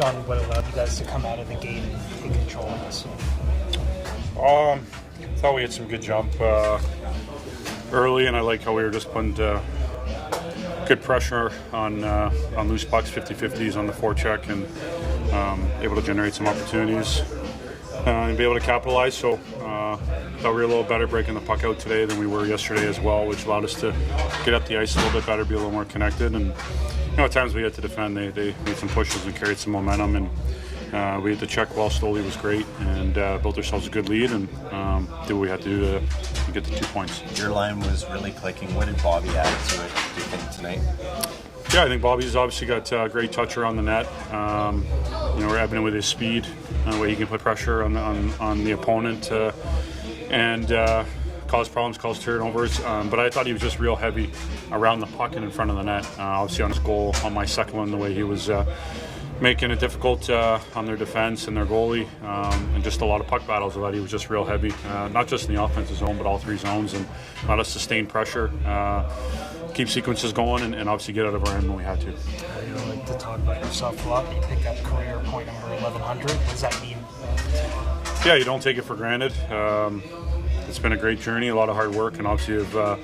on what allowed you guys to come out of the game and take control of this? I thought we had some good jump early, and I like how we were just putting good pressure on loose pucks, 50-50s on the forecheck, and able to generate some opportunities and be able to capitalize. So thought we were a little better breaking the puck out today than we were yesterday as well, which allowed us to get up the ice a little bit better, be a little more connected. And at times we had to defend. They made some pushes and carried some momentum, and we had to check well. Stoli was great and built ourselves a good lead and did what we had to do to get the 2 points. Your line was really clicking. What did Bobby add to it, do you think, tonight? Yeah, I think Bobby's obviously got a great touch around the net. We're evident with his speed, where he can put pressure on the opponent and cause problems, cause turnovers. But I thought he was just real heavy around the puck and in front of the net. Obviously on his goal, on my second one, the way he was making it difficult on their defense and their goalie, and just a lot of puck battles. I thought he was just real heavy, not just in the offensive zone, but all three zones, and a lot of sustained pressure. Keep sequences going and obviously get out of our end when we had to. You don't like to talk about yourself a lot. You picked up career point number 1100. What does that mean? Yeah, you don't take it for granted. It's been a great journey, a lot of hard work, and obviously have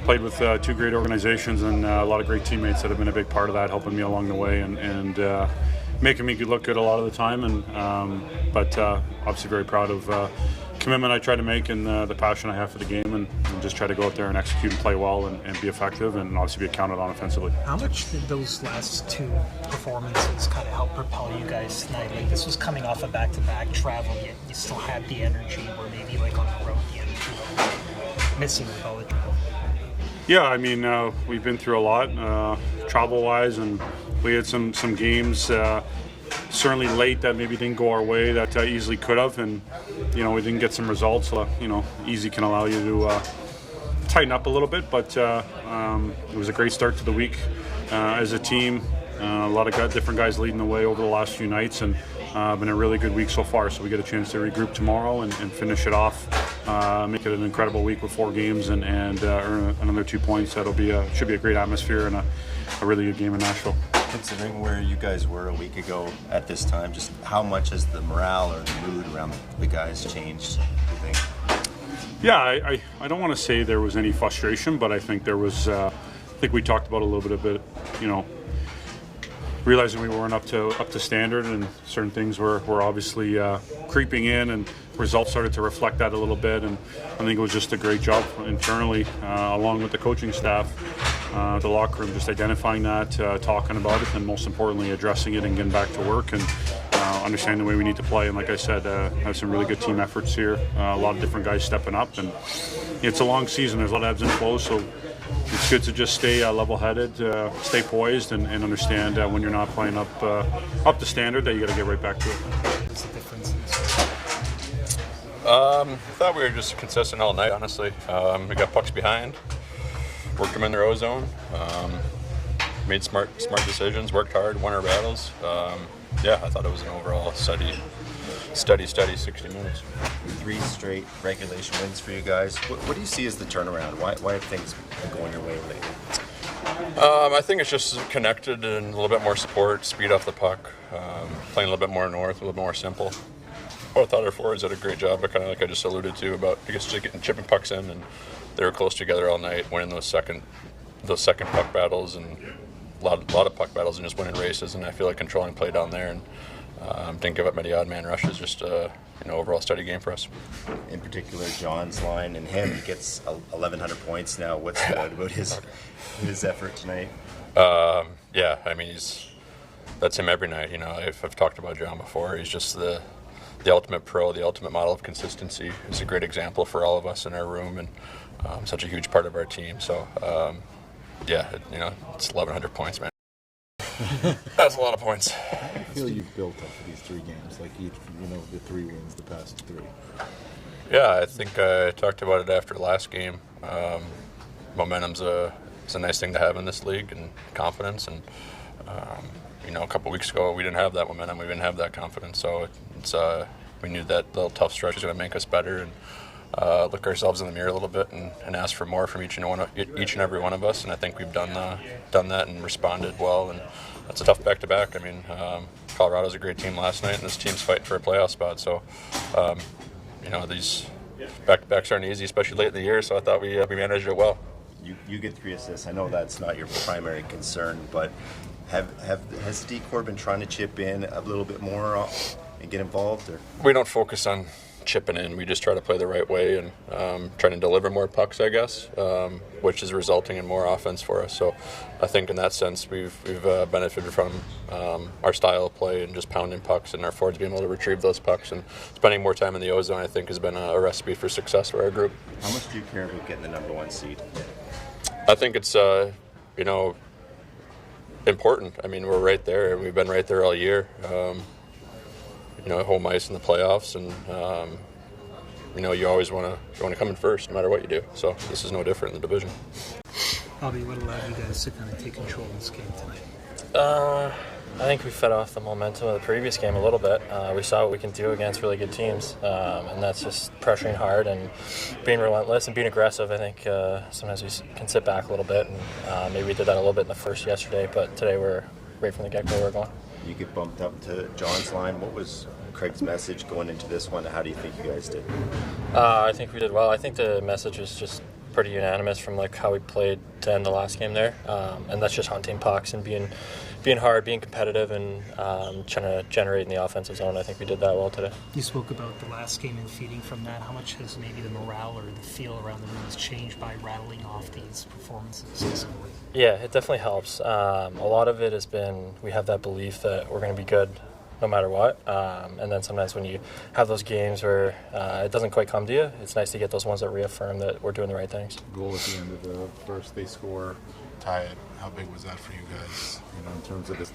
played with two great organizations and a lot of great teammates that have been a big part of that, helping me along the way and making me look good a lot of the time. But obviously very proud of commitment I try to make and the passion I have for the game and just try to go out there and execute and play well and be effective and obviously be counted on offensively. How much did those last two performances kind of help propel you guys tonight? Like, this was coming off a back-to-back travel, yet you still had the energy, where maybe like on the road the energy was missing with all the travel. Yeah, I mean, we've been through a lot travel-wise, and we had some games certainly late that maybe didn't go our way that easily could have, and we didn't get some results. Easy can allow you to tighten up a little bit, but it was a great start to the week as a team. A lot of different guys leading the way over the last few nights, and been a really good week so far. So we get a chance to regroup tomorrow and finish it off, make it an incredible week with 4 games and earn another 2 points. Should be a great atmosphere and a really good game in Nashville. Considering where you guys were a week ago at this time, just how much has the morale or the mood around the guys changed, do you think? Yeah, I don't want to say there was any frustration, but I think there was, I think we talked about a little bit, realizing we weren't up to standard and certain things were obviously creeping in, and results started to reflect that a little bit. And I think it was just a great job internally, along with the coaching staff, the locker room, just identifying that, talking about it, and most importantly addressing it and getting back to work and understanding the way we need to play. And like I said, have some really good team efforts here, a lot of different guys stepping up, and it's a long season. There's a lot of ebbs and flows, so it's good to just stay level-headed, stay poised, and understand when you're not playing up to standard that you got to get right back to it. What's the difference? I thought we were just consistent all night, honestly. We got pucks behind, worked them in their ozone, made smart decisions, worked hard, won our battles. I thought it was an overall steady 60 minutes. 3 straight regulation wins for you guys. What do you see as the turnaround? Why have things been going your way lately? I think it's just connected and a little bit more support, speed off the puck, playing a little bit more north, a little bit more simple. I thought our forwards did a great job, but kind of like I just alluded to about just getting chipping pucks in, and they were close together all night, winning those second puck battles and a lot of puck battles and just winning races. And I feel like controlling play down there and didn't give up many odd man rushes. Just overall steady game for us. In particular, John's line and him, he gets 1,100 points now. What's good about his effort tonight? I mean that's him every night. I've talked about John before. He's just the ultimate pro, the ultimate model of consistency. He's a great example for all of us in our room, and such a huge part of our team. So it's 1,100 points, man. That's a lot of points. I feel you've built up for these 3 games, like each, the 3 wins, the past 3. Yeah, I think I talked about it after the last game. Momentum's it's a nice thing to have in this league, and confidence. And a couple weeks ago we didn't have that momentum, we didn't have that confidence. So we knew that little tough stretch was going to make us better, and look ourselves in the mirror a little bit and ask for more from each and every one of us. And I think we've done that and responded well. And that's a tough back-to-back. I mean, Colorado's a great team last night, and this team's fighting for a playoff spot. So, these back-to-backs aren't easy, especially late in the year. So I thought we managed it well. You get 3 assists. I know that's not your primary concern, but has the D-Corps been trying to chip in a little bit more and get involved? Or? We don't focus on chipping in. We just try to play the right way and trying to deliver more pucks, I guess, which is resulting in more offense for us. So I think in that sense we've benefited from our style of play and just pounding pucks, and our forwards being able to retrieve those pucks and spending more time in the O-zone, I think, has been a recipe for success for our group. How much do you care about getting the number 1 seed? I think it's important. I mean, we're right there. We've been right there all year. Home ice in the playoffs, and you always want to come in first, no matter what you do. So this is no different in the division. Bobby, what allowed you guys to kind of take control of this game tonight? I think we fed off the momentum of the previous game a little bit. We saw what we can do against really good teams, and that's just pressuring hard and being relentless and being aggressive. I think sometimes we can sit back a little bit, and maybe we did that a little bit in the first yesterday, but today we're right from the get-go we're going. You get bumped up to John's line. What was Craig's message going into this one? How do you think you guys did? I think we did well. I think the message was just pretty unanimous from how we played to end the last game there, and that's just hunting pucks and being hard, being competitive, and trying to generate in the offensive zone. I think we did that well today. You spoke about the last game and feeding from that. How much has maybe the morale or the feel around the room changed by rattling off these performances? Yeah, it definitely helps. A lot of it has been we have that belief that we're going to be good no matter what. And then sometimes when you have those games where it doesn't quite come to you, it's nice to get those ones that reaffirm that we're doing the right things. Goal at the end of the first, they score, tie it. How big was that for you guys? In terms of just,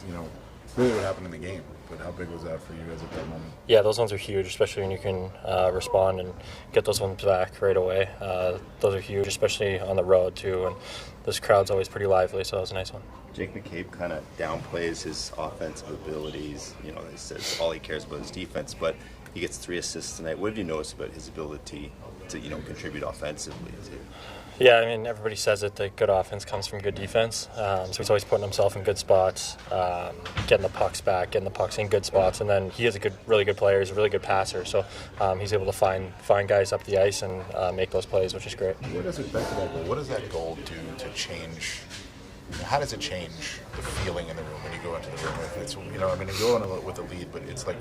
really what happened in the game, but how big was that for you guys at that moment? Yeah, those ones are huge, especially when you can respond and get those ones back right away. Those are huge, especially on the road too, and this crowd's always pretty lively, so that was a nice one. Jake McCabe kind of downplays his offensive abilities. He says all he cares about is defense, but he gets 3 assists tonight. What did you notice about his ability to contribute offensively? Yeah, I mean, everybody says it, that good offense comes from good defense. So he's always putting himself in good spots, getting the pucks back, getting the pucks in good spots, and then he is a really good player. He's a really good passer, so he's able to find guys up the ice and make those plays, which is great. What does it back to that goal? What does that goal do to change? How does it change the feeling in the room when you go into the room? If it's you go in with a lead, but it's like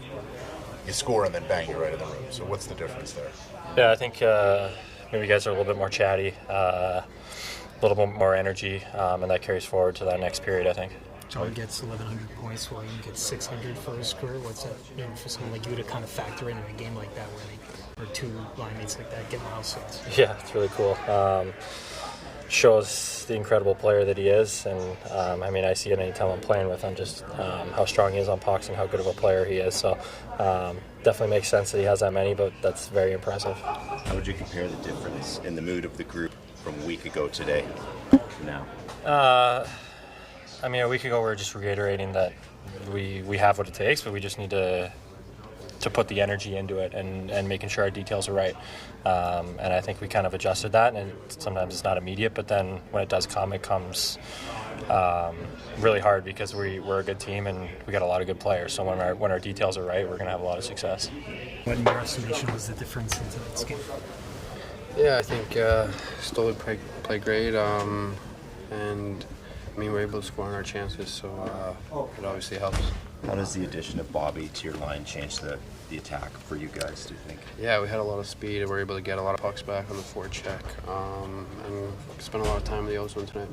you score and then bang, you're right in the room. So what's the difference there? Yeah, I think maybe you guys are a little bit more chatty, a little bit more energy, and that carries forward to that next period, I think. John gets 1,100 points while you get 600 for his career. What's that mean for someone like you to kind of factor in a game like that where two line mates like that get milestones? Yeah, it's really cool. Shows the incredible player that he is, and I see it anytime I'm playing with him, just how strong he is on pucks and how good of a player he is. So definitely makes sense that he has that many, but that's very impressive. How would you compare the difference in the mood of the group from a week ago today to now? A week ago we were just reiterating that we have what it takes, but we just need to put the energy into it and making sure our details are right. And I think we kind of adjusted that, and sometimes it's not immediate, but then when it does come, it comes really hard because we're a good team and we got a lot of good players. So when our details are right, we're going to have a lot of success. What in your estimation was the difference in tonight's game? Yeah, I think Stoller played great, and we're able to score on our chances, so it obviously helps. How does the addition of Bobby to your line change the attack for you guys, do you think? Yeah, we had a lot of speed and we were able to get a lot of pucks back on the forward check, and spent a lot of time in the O-zone tonight.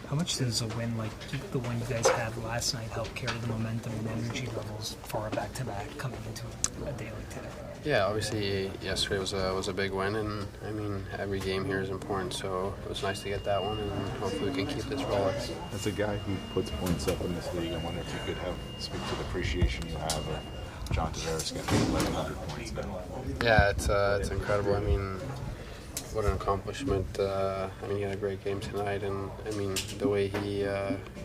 How much does a win like the one you guys had last night help carry the momentum and energy levels for a back-to-back coming into a day like today? Yeah, obviously yesterday was a big win, and every game here is important, so it was nice to get that one, and hopefully we can keep this rolling. As a guy who puts points up in this league, I wonder if you could speak to the appreciation you have of John Tavares getting 1,100 points now. Yeah, it's incredible. What an accomplishment. He had a great game tonight, and the way he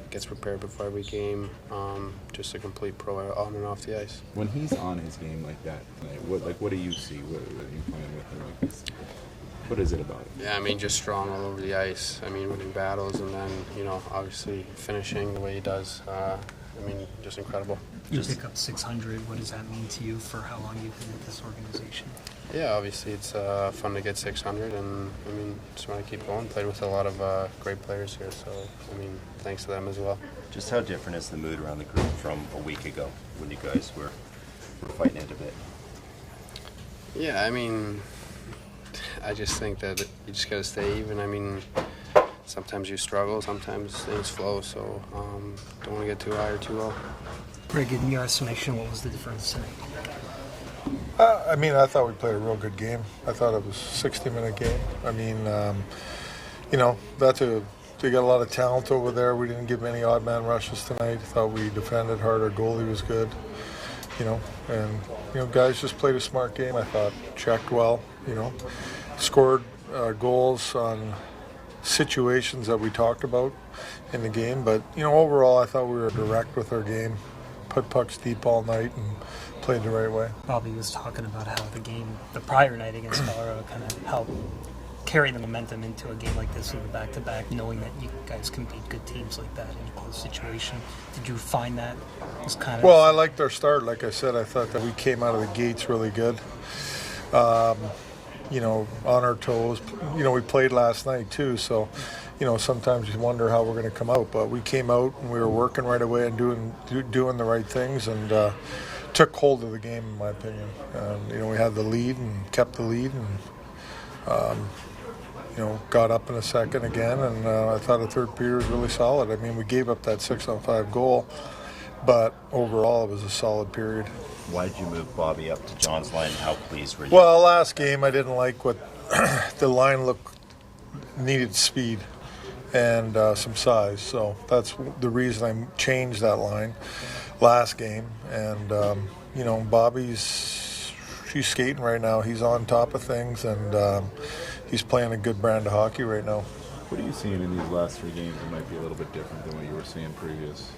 gets prepared before every game, just a complete pro on and off the ice. When he's on his game like that, what do you see? What are you playing with him? What is it about him? Yeah, just strong all over the ice. Winning battles, and then obviously finishing the way he does. I mean, just incredible. You pick up 600. What does that mean to you for how long you've been with this organization? Yeah, obviously it's fun to get 600, and I mean, just want to keep going. Played with a lot of great players here, so I mean, thanks to them as well. Just how different is the mood around the group from a week ago when you guys were fighting it a bit? Yeah, I mean, I just think that you just got to stay even. I mean, sometimes you struggle, sometimes things flow, so don't want to get too high or too low. Greg, in your estimation, what was the difference tonight? I mean, I thought we played a real good game. I thought it was a 60-minute game. I mean, you know, they got a lot of talent over there. We didn't give many odd man rushes tonight. I thought we defended hard. Our goalie was good, you know, and, you know, guys just played a smart game. I thought checked well, you know, scored goals on situations that we talked about in the game. But, you know, overall, I thought we were direct with our game, put pucks deep all night, and played the right way. Bobby was talking about how the prior night against Colorado kind of helped carry the momentum into a game like this in the back-to-back, knowing that you guys can beat good teams like that in a close situation. Did you find that was kind of... Well, I liked our start. Like I said, I thought that we came out of the gates really good. You know, on our toes. You know, we played last night too, so, you know, sometimes you wonder how we're going to come out. But we came out and we were working right away and doing the right things, and took hold of the game, in my opinion. You know, we had the lead and kept the lead, and you know, got up in a second again, and I thought the third period was really solid. I mean, we gave up that 6-on-5 goal, but overall it was a solid period. Why did you move Bobby up to John's line? How pleased were you? Well, last game I didn't like what the line needed speed and some size, so that's the reason I changed that line last game. And you know, Bobby's skating right now. He's on top of things, and he's playing a good brand of hockey right now. What are you seeing in these last 3 games that might be a little bit different than what you were seeing previous?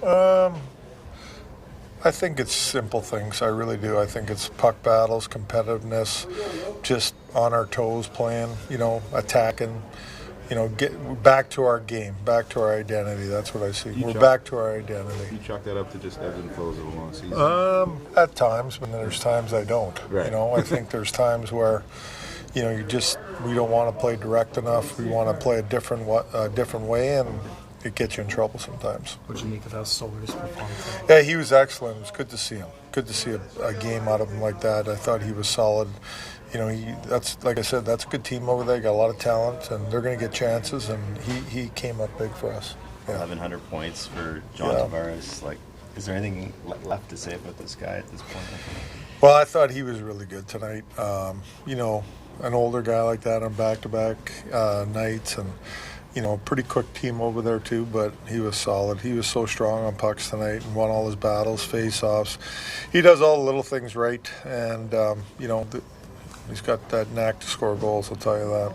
I think it's simple things. I really do. I think it's puck battles, competitiveness, just on our toes playing, you know, attacking, you know, get back to our game, back to our identity. That's what I see. We're back to our identity. You chalk that up to just ebbs and flows of a long season? At times, but there's times I don't. Right. You know, I think there's times where, you know, we don't want to play direct enough. We want to play a different way, and it gets you in trouble sometimes. What did you make of how Stolar's performance? Yeah, he was excellent. It was good to see him. Good to see a game out of him like that. I thought he was solid. You know, that's, like I said, that's a good team over there. Got a lot of talent, and they're going to get chances. And he came up big for us. Yeah. 1,100 points for John Tavares. Like, is there anything left to say about this guy at this point? Well, I thought he was really good tonight. You know, an older guy like that on back-to-back nights, and, you know, pretty quick team over there too, but he was solid. He was so strong on pucks tonight and won all his battles, face-offs. He does all the little things right, and, you know, he's got that knack to score goals, I'll tell you that.